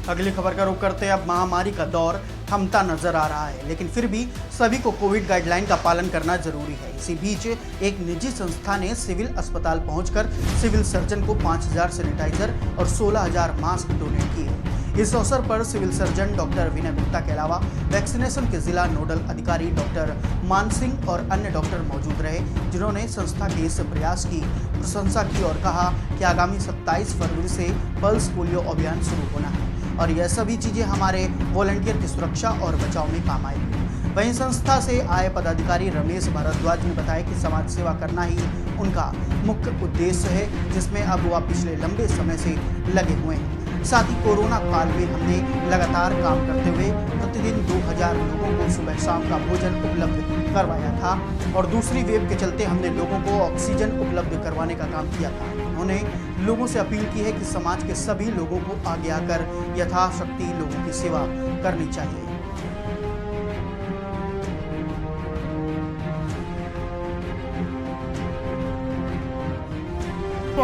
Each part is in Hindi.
अगली खबर का रुख करते अब महामारी का दौर थमता नजर आ रहा है, लेकिन फिर भी सभी को कोविड गाइडलाइन का पालन करना जरूरी है। इसी बीच एक निजी संस्था ने सिविल अस्पताल पहुंचकर सिविल सर्जन को 5000 सैनिटाइजर और 16000 मास्क डोनेट किए। इस अवसर पर सिविल सर्जन डॉक्टर विनय गुप्ता के अलावा वैक्सीनेशन के जिला नोडल अधिकारी डॉक्टर मान सिंह और अन्य डॉक्टर मौजूद रहे, जिन्होंने संस्था के इस प्रयास की प्रशंसा की और कहा कि आगामी 27 फरवरी से पल्स पोलियो अभियान शुरू होना है और यह सभी चीजें हमारे वॉलंटियर की सुरक्षा और बचाव में काम आएगी। वहीं संस्था से आए पदाधिकारी रमेश भारद्वाज ने बताया कि समाज सेवा करना ही उनका मुख्य उद्देश्य है, जिसमें अब वह पिछले लंबे समय से लगे हुए हैं। साथ ही कोरोना काल में हमने लगातार काम करते हुए प्रतिदिन 2000 लोगों को सुबह शाम का भोजन उपलब्ध करवाया था और दूसरी वेव के चलते हमने लोगों को ऑक्सीजन उपलब्ध करवाने का काम किया था। उन्होंने लोगों से अपील की है कि समाज के सभी लोगों को आगे आकर यथाशक्ति लोगों की सेवा करनी चाहिए।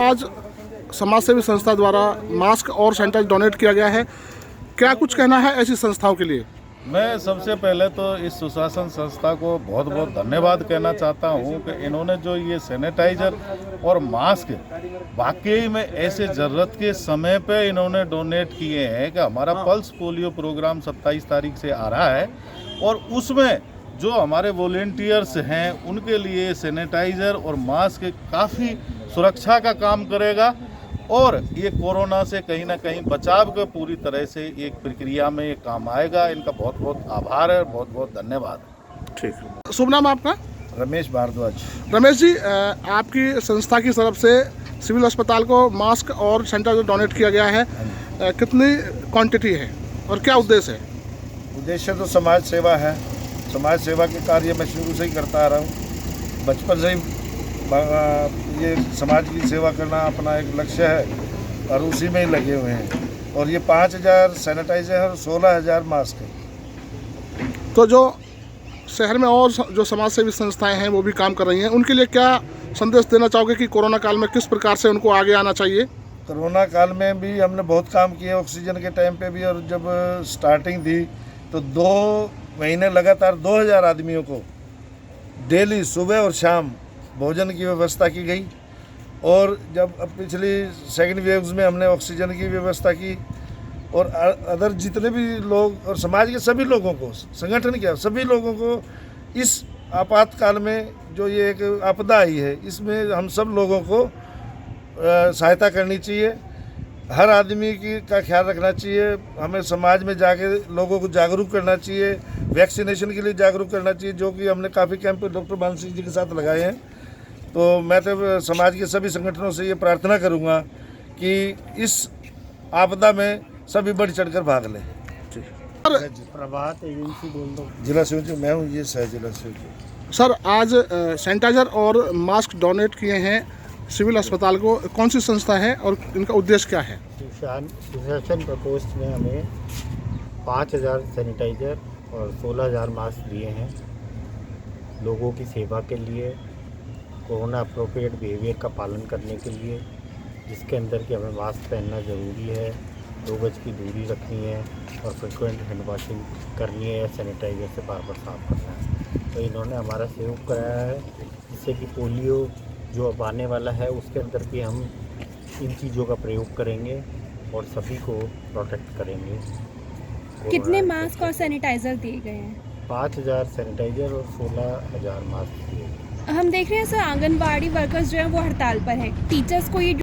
आज समाजसेवी संस्था द्वारा मास्क और सैनिटाइजर डोनेट किया गया है, क्या कुछ कहना है ऐसी संस्थाओं के लिए? मैं सबसे पहले तो इस सुशासन संस्था को बहुत बहुत धन्यवाद कहना चाहता हूं कि इन्होंने जो ये सैनिटाइजर और मास्क वाकई में ऐसे ज़रूरत के समय पे इन्होंने डोनेट किए हैं कि हमारा पल्स पोलियो प्रोग्राम 27 तारीख से आ रहा है और उसमें जो हमारे वॉलेंटियर्स हैं उनके लिए सैनिटाइज़र और मास्क काफ़ी सुरक्षा का काम करेगा और ये कोरोना से कहीं ना कहीं बचाव का पूरी तरह से एक प्रक्रिया में ये काम आएगा। इनका बहुत बहुत आभार है, बहुत बहुत धन्यवाद। ठीक, शुभ नाम आपका? रमेश भारद्वाज। रमेश जी, आपकी संस्था की तरफ से सिविल अस्पताल को मास्क और सैनिटाइजर डोनेट किया गया है, कितनी क्वांटिटी है और क्या उद्देश्य है? उद्देश्य तो समाज सेवा है। समाज सेवा के कार्य मैं शुरू से ही करता आ रहा हूँ। बचपन से ही ये समाज की सेवा करना अपना एक लक्ष्य है और उसी में ही लगे हुए हैं। और ये 5000 सैनिटाइजर और 16000 मास्क है। तो जो शहर में और जो समाज सेवी संस्थाएं हैं वो भी काम कर रही हैं, उनके लिए क्या संदेश देना चाहोगे कि कोरोना काल में किस प्रकार से उनको आगे आना चाहिए? कोरोना काल में भी हमने बहुत काम किए, ऑक्सीजन के टाइम पे भी, और जब स्टार्टिंग थी तो 2 महीने लगातार 2000 आदमियों को डेली सुबह और शाम भोजन की व्यवस्था की गई। और जब अब पिछली सेकंड वेव्स में हमने ऑक्सीजन की व्यवस्था की और अदर जितने भी लोग और समाज के सभी लोगों को, संगठन के सभी लोगों को इस आपातकाल में जो ये एक आपदा आई है, इसमें हम सब लोगों को सहायता करनी चाहिए। हर आदमी का ख्याल रखना चाहिए। हमें समाज में जाके लोगों को जागरूक करना चाहिए, वैक्सीनेशन के लिए जागरूक करना चाहिए, जो कि हमने काफ़ी कैंप डॉक्टर मान सिंह जी के साथ लगाए हैं। तो मैं तो समाज के सभी संगठनों से ये प्रार्थना करूंगा कि इस आपदा में सभी बढ़ चढ़कर भाग लें। प्रभात एजेंसी बोल दो। जिला सचिव मैं हूँ, ये सह जिला सचिव। सर, आज सैनिटाइजर और मास्क डोनेट किए हैं सिविल अस्पताल को, कौन सी संस्था है और इनका उद्देश्य क्या है? सुशासन प्रकोष्ठ ने हमें 5000 सैनिटाइजर और 16000 मास्क दिए हैं लोगों की सेवा के लिए, कोरोना अप्रोप्रिएट बिहेवियर का पालन करने के लिए, जिसके अंदर कि हमें मास्क पहनना ज़रूरी है, 2 गज की दूरी रखनी है और फ्रिक्वेंट हैंड वॉशिंग करनी है या सैनिटाइजर से बार बार साफ करना है। तो इन्होंने हमारा सहयोग कराया है, जिससे कि पोलियो जो अब आने वाला है उसके अंदर भी हम इन चीज़ों का प्रयोग करेंगे और सभी को प्रोटेक्ट करेंगे। कितने मास्क और सैनिटाइज़र दिए गए हैं? 5000 सैनिटाइज़र और 16000 मास्क दिए गए। हम देख रहे हैं सर, आंगनबाड़ी वर्कर्स जो हैं वो हड़ताल पर हैं। टीचर्स को ये